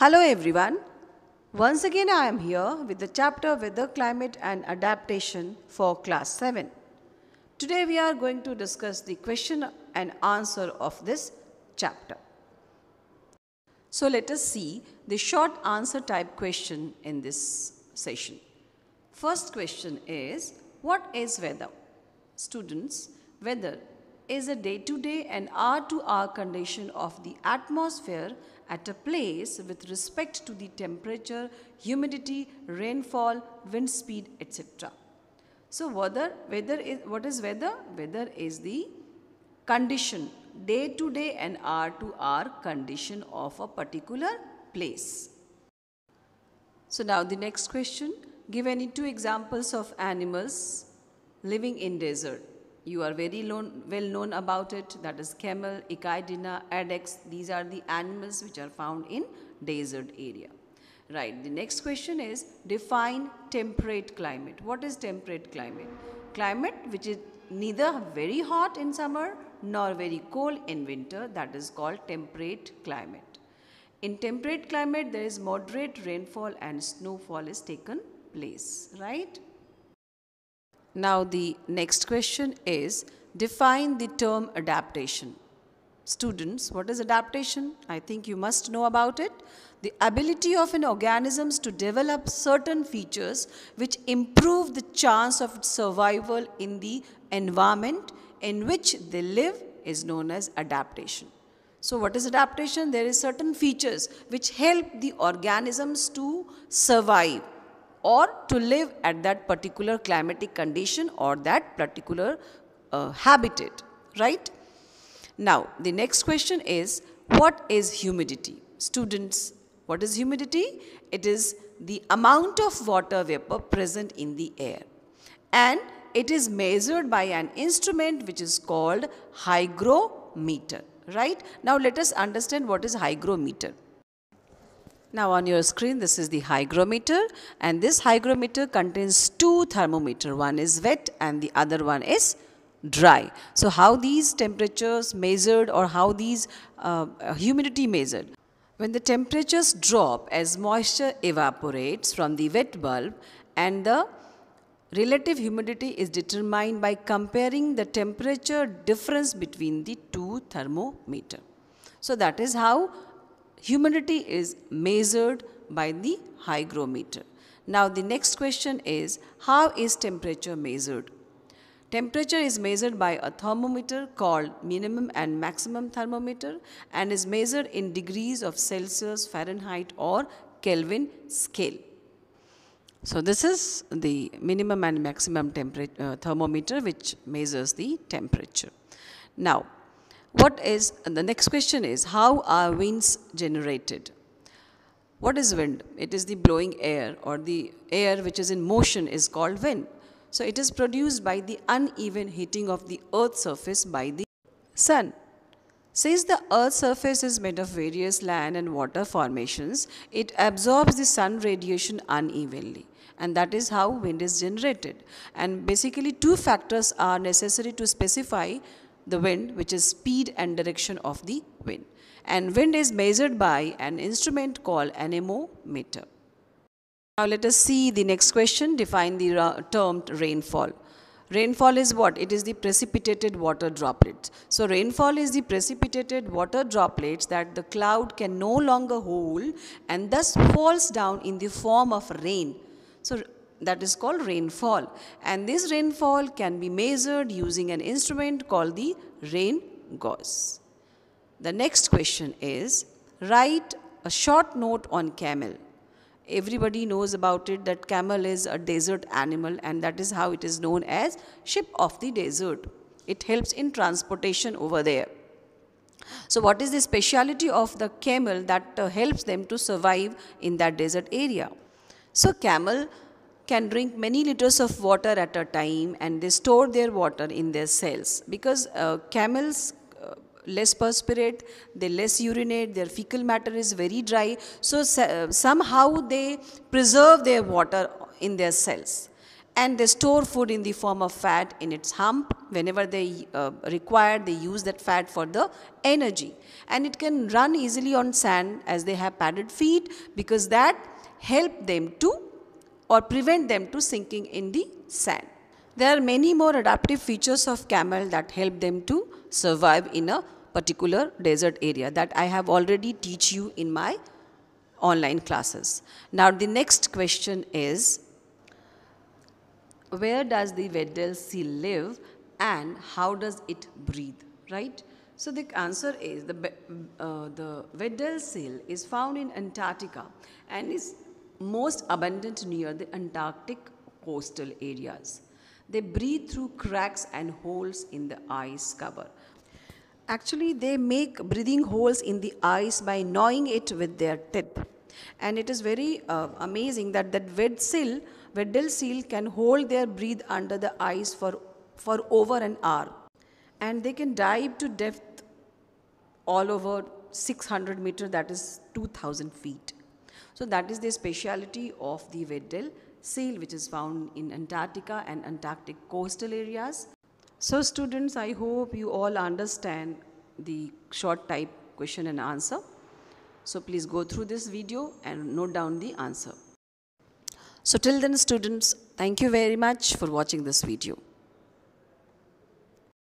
Hello everyone. Once again I am here with the chapter Weather, Climate and Adaptation for class 7. Today we are going to discuss the question and answer of this chapter. So let us see the short answer type question in this session. First question is, what is weather? Students, weather is a day-to-day and hour-to-hour condition of the atmosphere at a place with respect to the temperature, humidity, rainfall, wind speed, etc. So what is weather? Weather is the condition, day-to-day and hour-to-hour condition of a particular place. So now the next question, give any two examples of animals living in desert. You are very well known about it, that is camel, echidna, addax. These are the animals which are found in desert area. Right, the next question is, define temperate climate. What is temperate climate? Climate which is neither very hot in summer nor very cold in winter, that is called temperate climate. In temperate climate, there is moderate rainfall and snowfall is taken place, right? Now the next question is, define the term adaptation. Students, what is adaptation? I think you must know about it. The ability of an organism to develop certain features which improve the chance of survival in the environment in which they live is known as adaptation. So what is adaptation? There is certain features which help the organisms to survive or to live at that particular climatic condition or that particular habitat, right? Now, the next question is, what is humidity? Students, what is humidity? It is the amount of water vapor present in the air, and it is measured by an instrument which is called hygrometer, right? Now, let us understand what is hygrometer. Now on your screen, this is the hygrometer, and this hygrometer contains two thermometers. One is wet and the other one is dry. So how these temperatures measured, or how these humidity measured? When the temperatures drop as moisture evaporates from the wet bulb, and the relative humidity is determined by comparing the temperature difference between the two thermometers. So that is how humidity is measured by the hygrometer. Now the next question is, how is temperature measured? Temperature is measured by a thermometer called minimum and maximum thermometer, and is measured in degrees of Celsius, Fahrenheit or Kelvin scale. So this is the minimum and maximum thermometer which measures the temperature. Now, the next question is, how are winds generated? What is wind? It is the blowing air, or the air which is in motion is called wind. So it is produced by the uneven heating of the earth's surface by the sun. Since the earth's surface is made of various land and water formations, it absorbs the sun radiation unevenly, and that is how wind is generated. And basically two factors are necessary to specify the wind, which is speed and direction of the wind. And wind is measured by an instrument called anemometer. Now let us see the next question, define the term rainfall. Rainfall is what? It is the precipitated water droplets. So rainfall is the precipitated water droplets that the cloud can no longer hold and thus falls down in the form of rain. So that is called rainfall, and this rainfall can be measured using an instrument called the rain gauge. The next question is, write a short note on camel. Everybody knows about it that camel is a desert animal, and that is how it is known as ship of the desert. It helps in transportation over there. So what is the speciality of the camel that helps them to survive in that desert area? So camel can drink many liters of water at a time, and they store their water in their cells, because camels less perspirate, they less urinate, their fecal matter is very dry. So somehow they preserve their water in their cells. and they store food in the form of fat in its hump. Whenever they require, they use that fat for the energy, and it can run easily on sand as they have padded feet, because that help them to or prevent them to sinking in the sand. There are many more adaptive features of camel that help them to survive in a particular desert area that I have already teach you in my online classes. Now the next question is, where does the Weddell seal live and how does it breathe, right? So the answer is the Weddell seal is found in Antarctica and is most abundant near the Antarctic coastal areas. They breathe through cracks and holes in the ice cover. Actually, they make breathing holes in the ice by gnawing it with their teeth. And it is very amazing that Weddell seal can hold their breath under the ice for over an hour. And they can dive to depth all over 600 meters, that is 2000 feet. So that is the speciality of the Weddell seal, which is found in Antarctica and Antarctic coastal areas. So students, I hope you all understand the short type question and answer. So please go through this video and note down the answer. So till then students, thank you very much for watching this video.